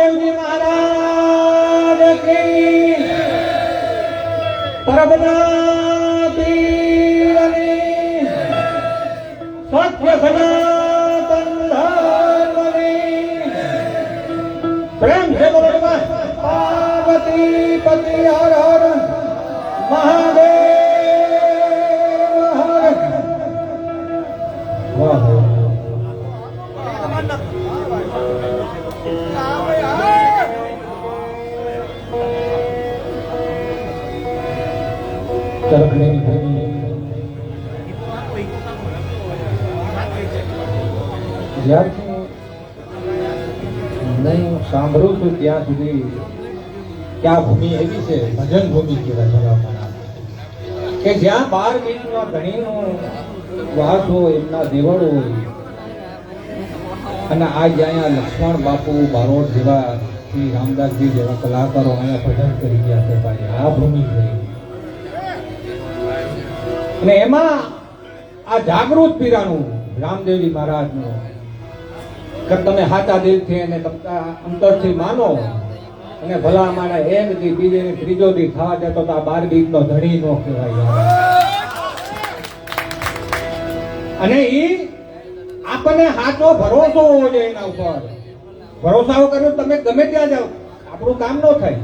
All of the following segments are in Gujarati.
રામદેવજી મહારાજ કી પરબના પીરની સત્ય સનાતન ધર્મની પ્રેમ છે બોલો પાર્વતી પતિ હર હર મહાદેવ હર વાહ ચરખડીની ભૂમિ જ્યારથી નહીં સાંભળું છું ત્યાં સુધી કે આ ભૂમિ એવી છે ભજન ભૂમિ કહેવાય કે જ્યાં 12 બીજનો ધણીનો વાસ હોય એમના દેવળો હોય અને આ જ્યાં લક્ષ્મણ બાપુ બારોટ જેવા શ્રી રામદાસજી જેવા કલાકારો અહીંયા ભજન કરી ગયા છે ભાઈ આ ભૂમિ છે અને એમાં આ જાગૃત પીરાનું રામદેવજી મહારાજનું કે તમે સાચા દિલથી અને અંતરથી માનો અને ભલા મારા એક દી બીજે ત્રીજો દી થવા જતો તો આ 12 બીજનો ધણી નો કહેવાય અને ઈ આપણને સાચો ભરોસો હોવો જોઈએ એના ઉપર ભરોસાઓ કર્યો તમે ગમે ત્યાં જાઓ આપણું કામ ન થાય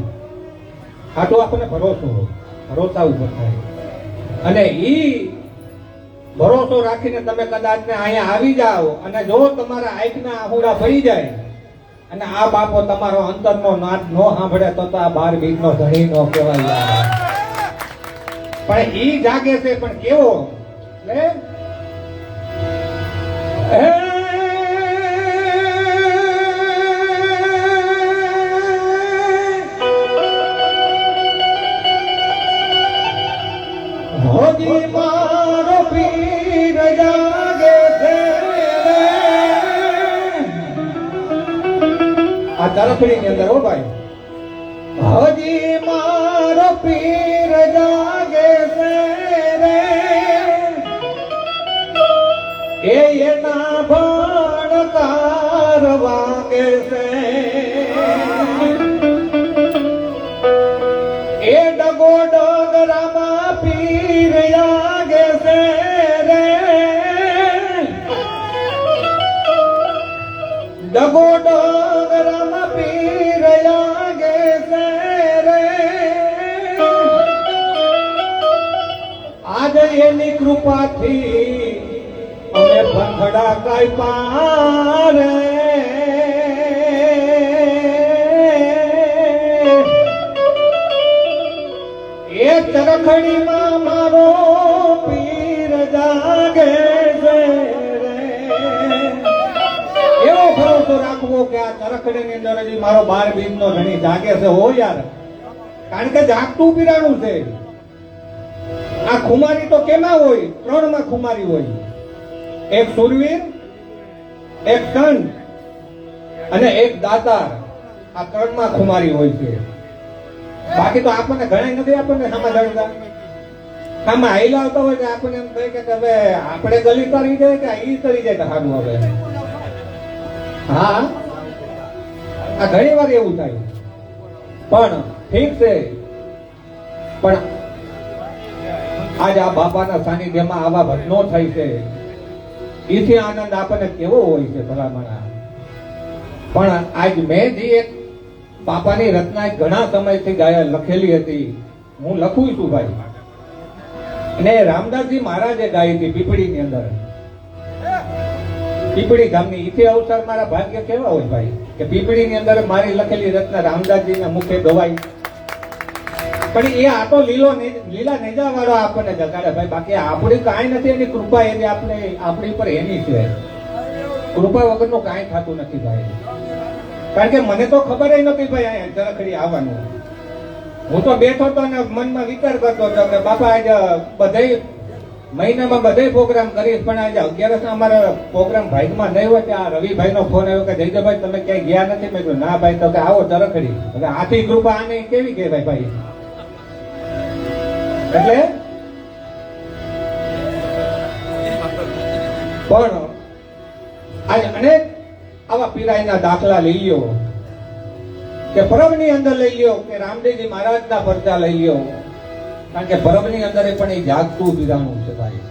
સાચો આપણને ભરોસા ઉપર થાય અને ઈ ભરોસો રાખીને તમે કદાચ ને અહીંયા આવી જાઓ અને જો તમારા આંખના આહુડા પડી જાય અને આ બાપો તમારો અંતરનો નાદ નો સાંભળે તો આ 12 બીજનો ધણી નો કહેવાય પણ ઈ જાગે છે પણ કેવો હોજી મારો પીર જાગે છે આ તરફડી ની અંદર હો ભાઈ હોજી મારો પીર જાગે છે રે એના ભણકાર વાગે છે એ ડગો ડગરામાં પીર જાગે છે રે ડગો ડગરામાં પીર જાગે છે રે આજ એની કૃપાથી અમે પંખડા કાઈ પારે એ ચરખડીમાં મારો પીર જાગે છે એવો ભરોસો રાખવો કે આ ચરખડીની અંદર હજી મારો 12 બીજનો ધણી જાગે છે હો યાર કારણ કે જાગતું પીરાણું છે આ ખુમારી તો કેમાં હોય 3 માં ખુમારી હોય એક સુરવીર એક સંત અને એક દાતાર આ 3 માં ખુમારી હોય છે બાકી તો આપણને ઘણા નથી આપણને સમાધાનતા આમાં હાઈલા આવતા હોય કે આપણને એમ કહે કે હવે આપણે ગલી તરી જાય કે ઈ તરી જાય તો સારું હવે હા આ ઘણી વાર એવું થાય પણ ઠીક છે પણ આજ આ બાપાના સાનિધ્યમાં આવા ઘટનો થાય છે એથી આનંદ આપણને કેવો હોય છે ભલામણા પણ આજ મેં જે એક બાપાની રચના ઘણા સમયથી ગાયા લખેલી હતી હું લખું છું ભાઈ અને રામદાસજી મહારાજે ગાઈ હતી પીપળીની અંદર પીપળી ગામની ઇતિ અવસર મારા ભાગ્ય કેવા હોય ભાઈ કે પીપળીની અંદર મારી લખેલી રચના રામદાસજીના મુખે ગવાઈ પણ એ આ તો લીલા નેજા વાળો આપણને જગાડે ભાઈ બાકી આપણી કાંઈ નથી એની કૃપા એની આપણી પર એની છે કૃપા વગરનું કાંઈ થતું નથી ભાઈ કારણ કે મને તો ખબર નહોતી ભાઈ અહીંયા ચરખડી આવવાનું હું તો બેઠો હતો ને મનમાં વિચાર કરતો હતો કે બાપા આજે બધે મહિનામાં બધે પ્રોગ્રામ કરીશ પણ આજે 11 અમારા પ્રોગ્રામ ભાઈમાં નહીં હોય કે આ રવિભાઈ નો ફોન આવ્યો કે જયદેવભાઈ તમે ક્યાંય ગયા નથી મેં કીધું ના ભાઈ તો કે આવો ચરખડી હવે આથી કૃપા આને કેવી કહેવાય ભાઈ એટલે પણ આજ અનેક આવા પીરાઈના દાખલા લઈ લ્યો કે પરબની અંદર લઈ લ્યો કે રામદેવજી મહારાજના પરચા લઈ લ્યો, કારણ કે પરબની અંદર પણ એ જાગતું બિરાણું છે ભાઈ.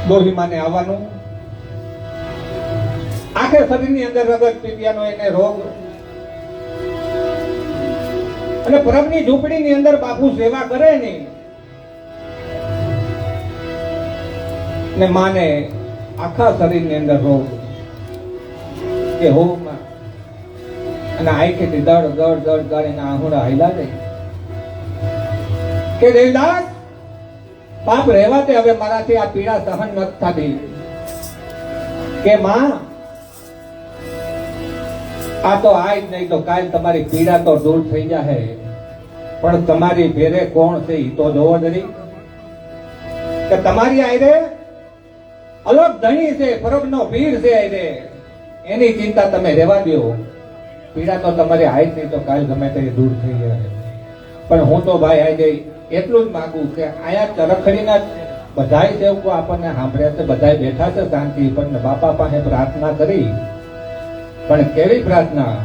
ડોહીમાને આવવાનું, આખે શરીરની અંદર રગત પીપિયાનો એને રોગ, અને પરબની ઝૂંપડીની અંદર બાપુ સેવા કરે ને, ને માને આખા શરીરની અંદર રોગ કે હો માં, અને આંખેથી દડ દડ દડ કરીને આહુડા હાલ્યા જાય કે દેવદાસ બાપ રહેવા તે, હવે મારાથી આ પીડા સહન નથી થતી. કે માં આ તો આજ નહીં તો કાલ તમારી પીડા તો દૂર થઈ જશે, પણ તમારી ભેરે કોણ છે એ તો જોવો જરી. કે તમારી આયરે અલગ ધણી છે, પરબનો પીર છે આયરે, એની ચિંતા તમે રહેવા દો. પીડા તો તમારી આજ નહીં તો કાલ ગમે તે દૂર થઈ જાય. પણ હું તો ભાઈ આજે એટલું જ માંગુ કે આયા ચરખડીના બધાય સેવકો આપણને સાંભળ્યા છે, બધાય બેઠા છે શાંતિ, પણ બાપા પાસે પ્રાર્થના કરી. પણ કેવી પ્રાર્થના?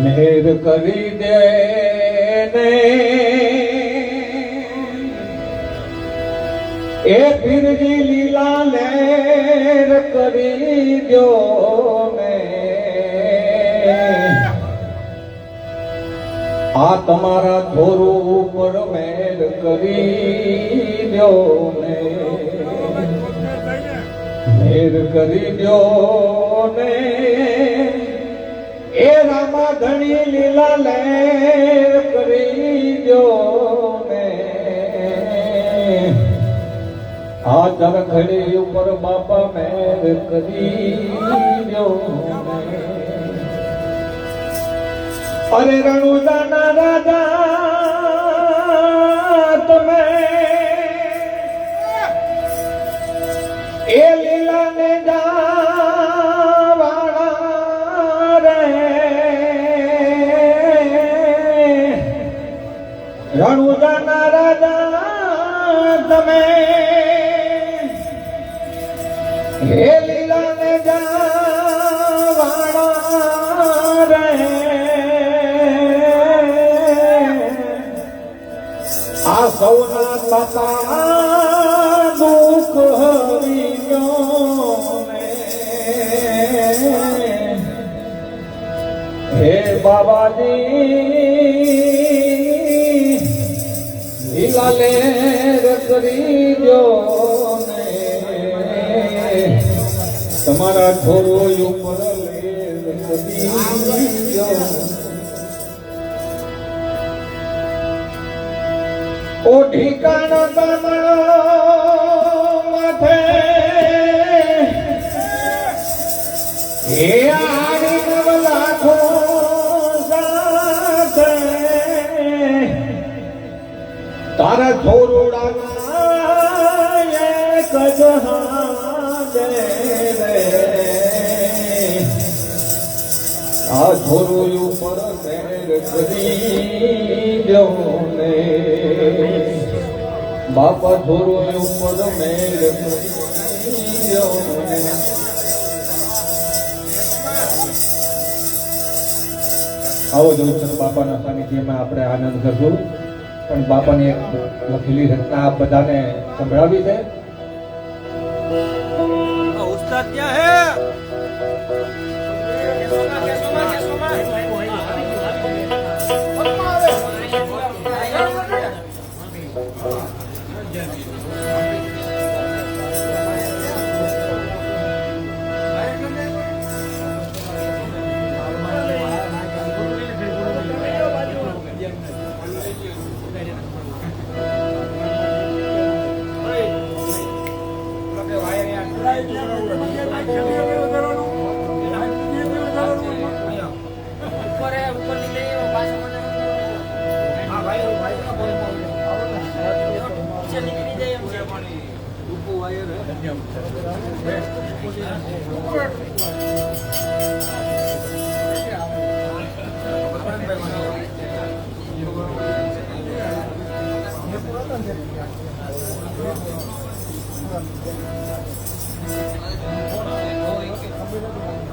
મેર કરી દે ને એ પીરજી લીલા લેર કરી દો ને, આ તમારા થોરું ઉપર મેર કરી દો ને, મેર કરી દો ને એ રામા ધણી લીલા લેર કરી દો ને, આ ચરખડી ઉપર બાપા મેર કરી દો ને. અરે રણુદાના રાજા તમે એ લીલા ને જાવાળા રે, રણુદાના રાજા તમે એ લીલા ને જાવાળા રે, આ સૌના બાપા દુઃખ હરિયો ને, હે બાબાજી લીલા લેર કરી દો ને, તમારા છોરો ઉપર લેર કરી દો. ઓ ઠીકાણો તમારો માથે એ આડી નવ લાખો સાથે તારા છોરુડાના એક જ હાથે રે, આ છોરો ઉપર મેર કરી દો ને, બાપા છોરો ઉપર મેર કરી દો ને. આવો જવું બાપાના સાનિધ્યમાં આપણે આનંદ કરશું. પણ બાપાની એક લખેલી રચના આપ બધાને સંભળાવી છે. ઉસ્તાદ ક્યાં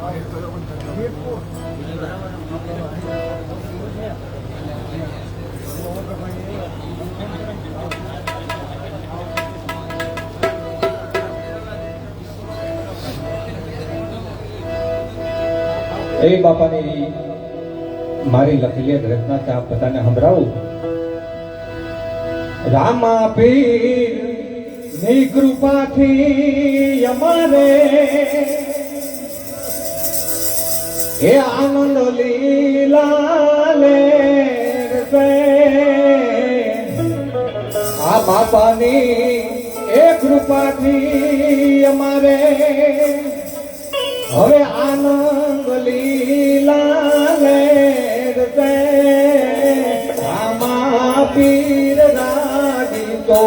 એ બાપાની મારી લખેલી રચના છે આપ બધાને સંભળાવું. રામા પીર ની કૃપાથી અમારે એ આનંદ લીલા લે રે. આ બાપાની એ કૃપાથી અમારે હવે આનંદ લીલા લે રે. આમાં પીર રાજી તો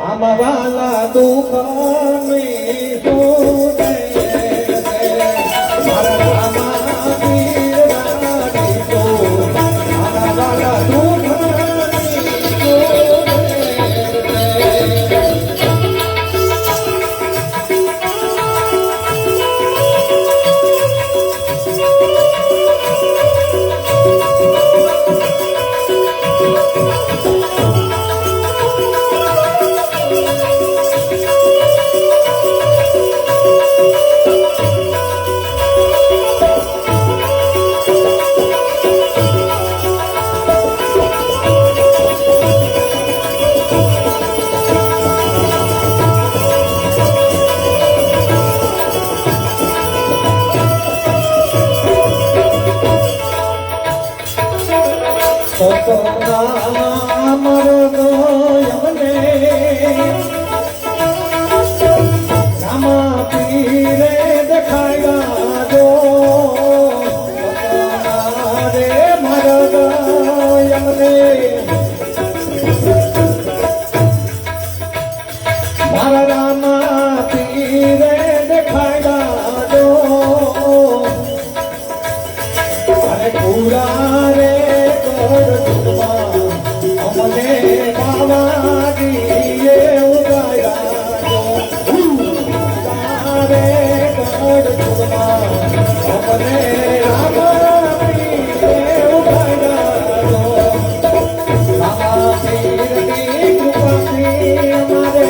આમાં વાલા દુઃખ ની સુને મારા રામા પીર રાજી તો આમાં વાલા દુઃખ ની રામા પીરે દેખાયા જો રે મારા યમને મારા રામા પીરે દેખાયા જો અરે પૂરા રે અમને બાવાજીએ ઉગાયા રે ગઢ અમને રામાપીરે ઉગાયા રામાપીરની કૃપાથી અમારે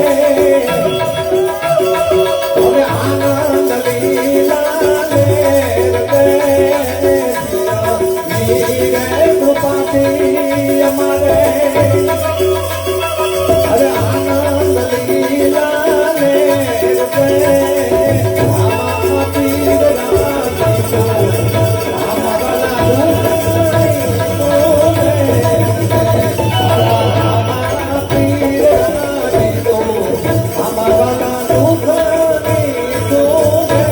હવે આનંદ લીલા લે કૃપાથી અમારે અરે આનંદ લીલા લે આમાં પીર રાજી તો આમાં વાલા પીર રાજી તો આમાં વાલા દુઃખની સુને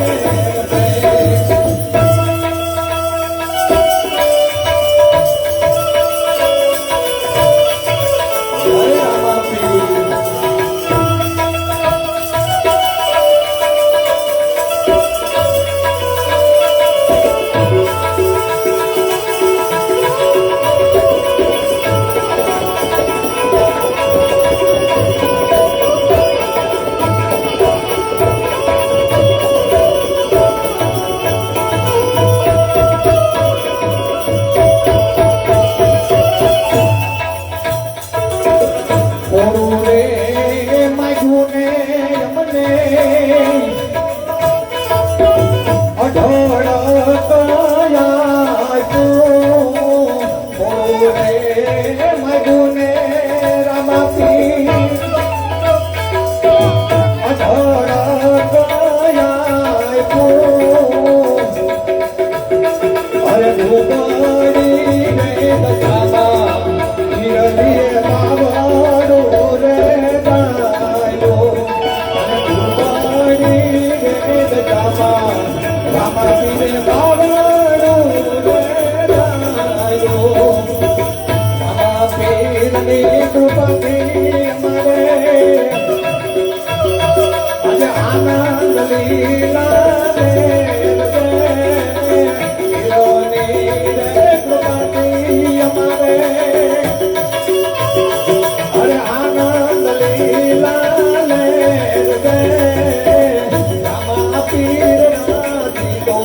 પીર રાજી તો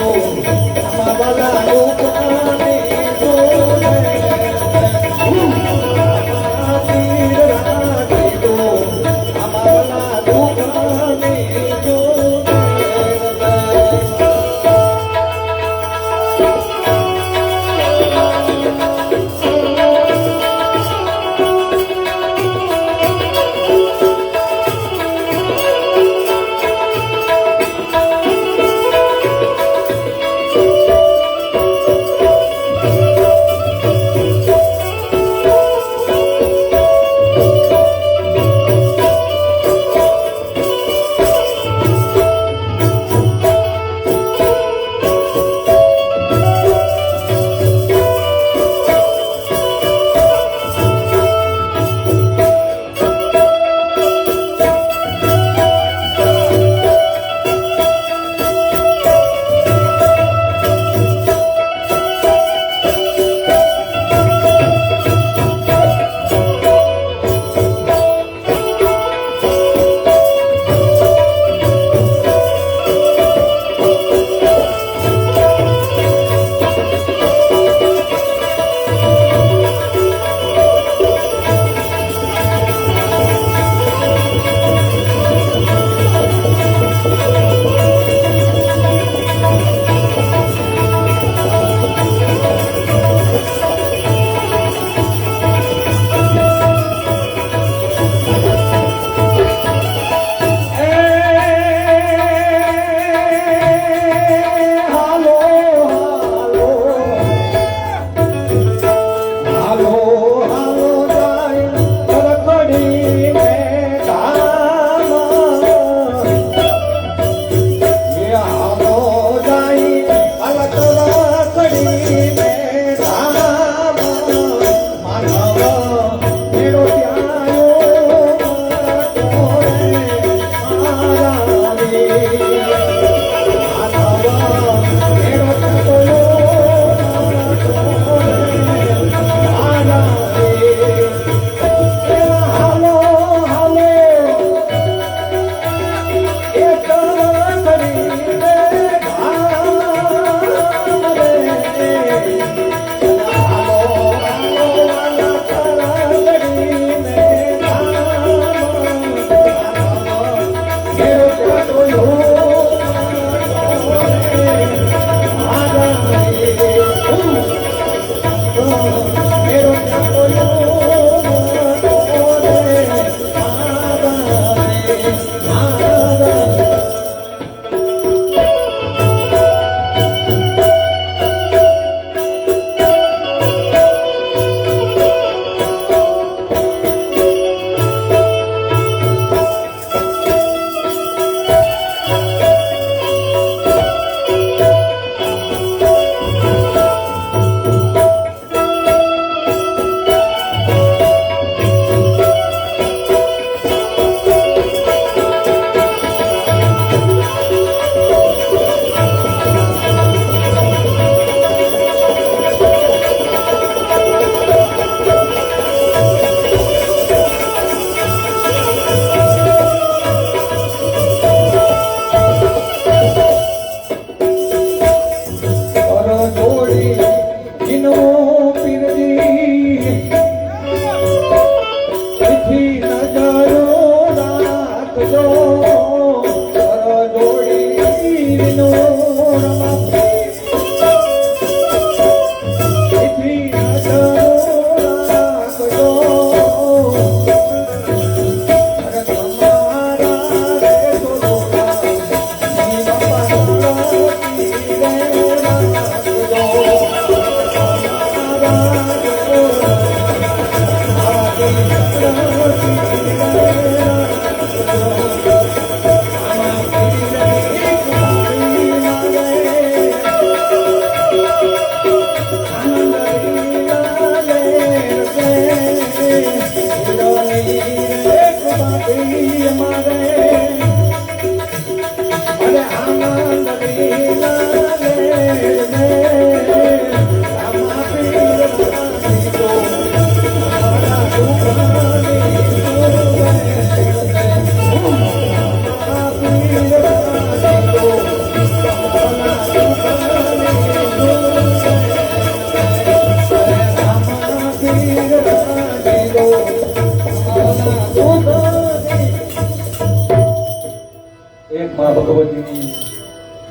મા ભગવતીની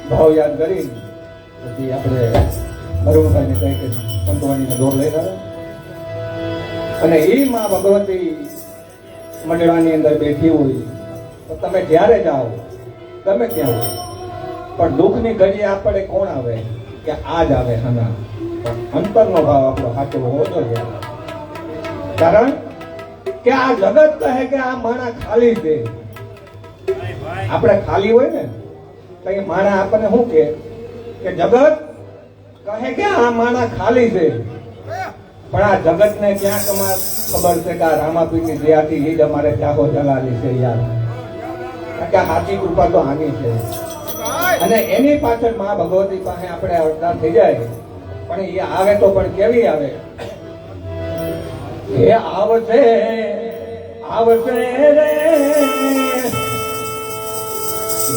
ભાવ યાદ કરી પછી આપણે વરુણભાઈને કહી કે સંતવાણીનો દોર લઈ રહ્યા અને એ મા ભગવતી મંડળાની અંદર બેઠી હોય તો તમે જ્યારે જાઓ ગમે ત્યાં હોય પણ દુઃખની ઘડીએ આપણે કોણ આવે કે આ જ આવે હના પણ અંતરનો ભાવ આપણો સાચો હોવો જોઈએ કારણ કે આ જગત કહે કે આ માણા ખાલી છે આપણે ખાલી હોય ને તો એ માણા આપણને શું કે જગત કહે કે આ માણા ખાલી છે પણ આ જગતને ક્યાં ખબર છે કે આ રામાપીરની દયાથી એ જ અમારે ચાહો જલાલી છે યાર કે હાથી કૃપા તો આની છે અને એની પાછળ મા ભગવતી પાસે આપણે અવતાર થઈ જાય પણ એ આવે તો પણ કેવી આવે એ આવશે આવશે રે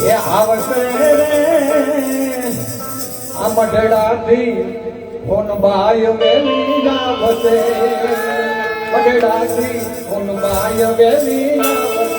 એ આવશે રે આ મઢડાથી હોનબાય વેલી આવશે મઢડાથી હોનબાય વેલી આવશે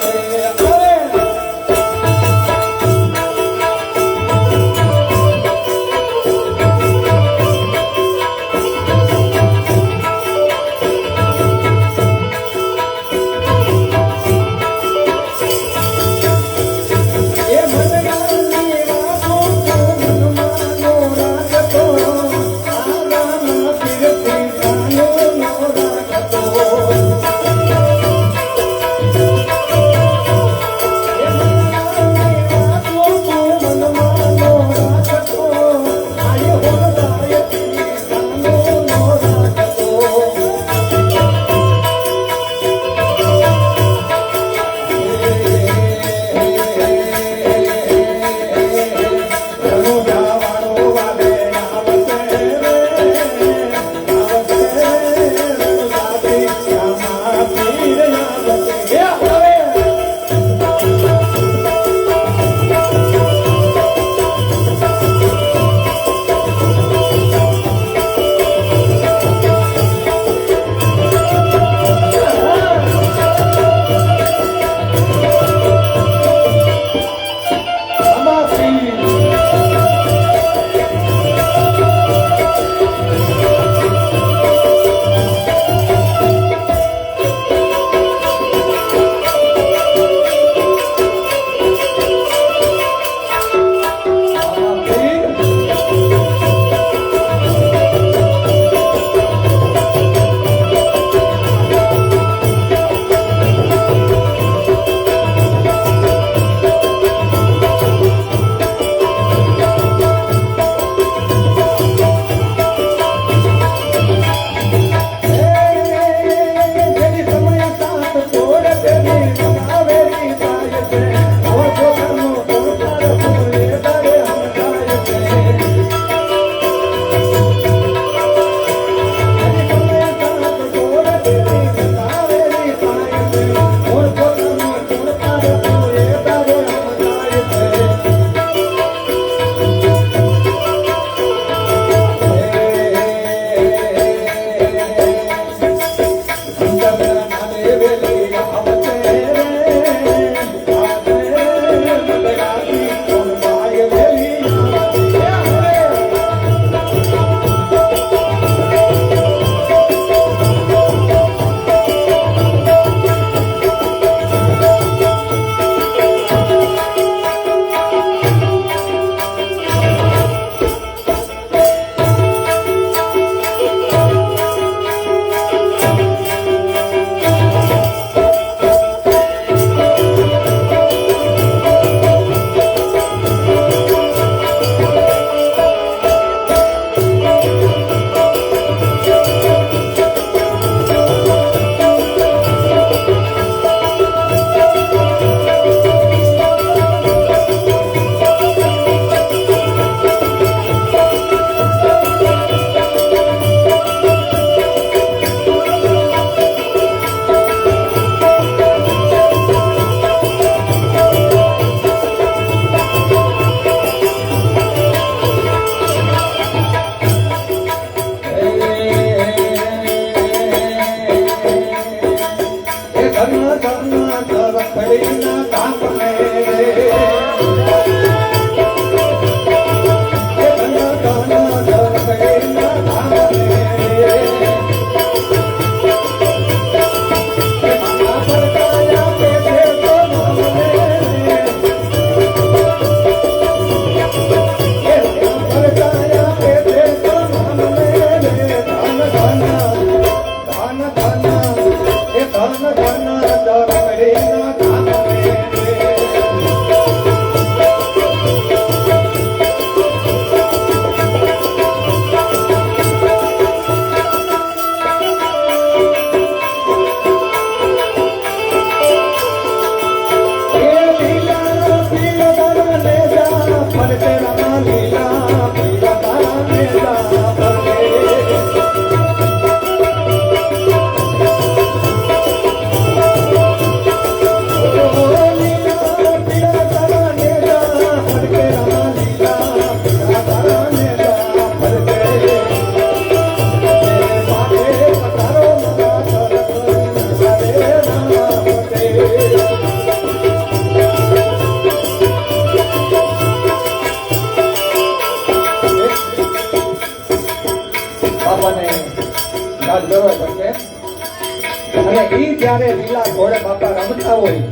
ત્યારે લીલા ઘોડે બાપા રમતા હોય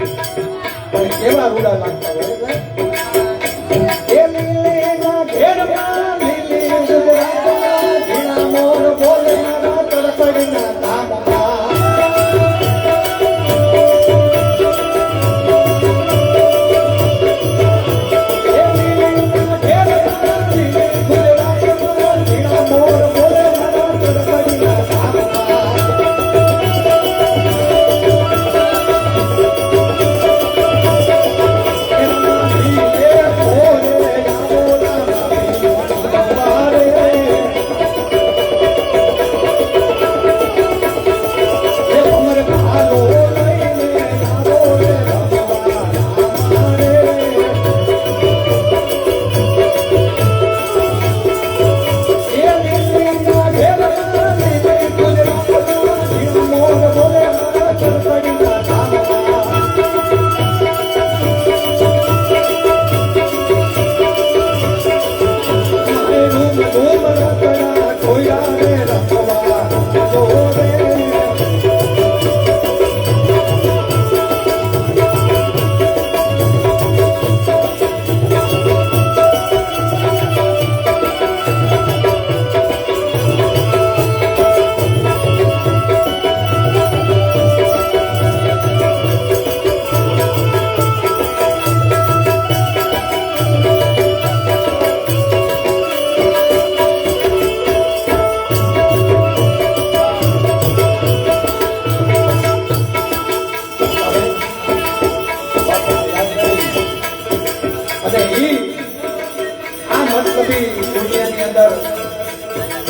પણ કેવા રૂડા લાગતા હોય એ લીલીના ઘેરમાં લીલી ગુજરાતમાં ઝીણા મોર બોલે મારા તડપડીના ધામમાં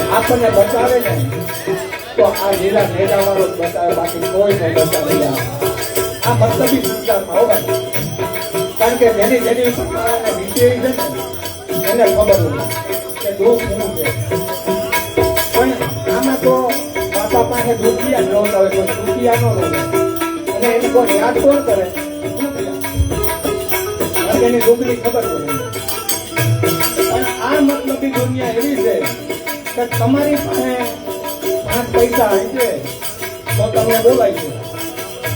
આપણને બતાવે ને તો આ લીલા નેજા વાળો જ બતાવે બાકી કોઈ નહીં બતાવે આ મતલબી સંસારમાં હોવાય કારણ કે જેની જેની ઉપર નીચે છે ને એને ખબર હોય કે દુઃખ શું છે પણ આમાં તો બાપા પાસે દુખિયા જ નહોતા હોય કોઈ દુખિયા ન રહે અને એની કોઈ યાદ કોણ કરે દુખિયા એની દુઃખની ખબર હોય પણ આ મતલબી દુનિયા એવી છે કે તમારી પાસે 5 પૈસા હશે તો તમને બોલાય છે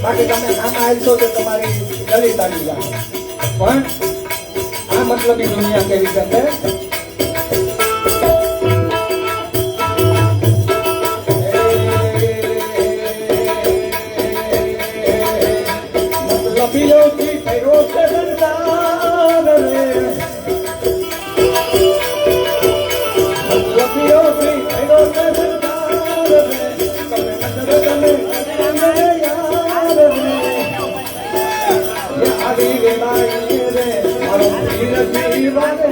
બાકી તમે નામ આવશો તો તમારી ગલી તાળી લાગે પણ આ મતલબી દુનિયા કેવી છે મતલબીઓથી કર્યો છે સંસાર રે મતલબીઓથી કર્યો છે સંસાર રે તમે યાર રે આવી વેલાઈ રે મારો પીર જીવાને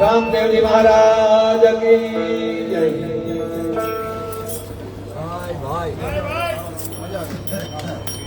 રામદેવજી મહારાજ કી જય. જાઓ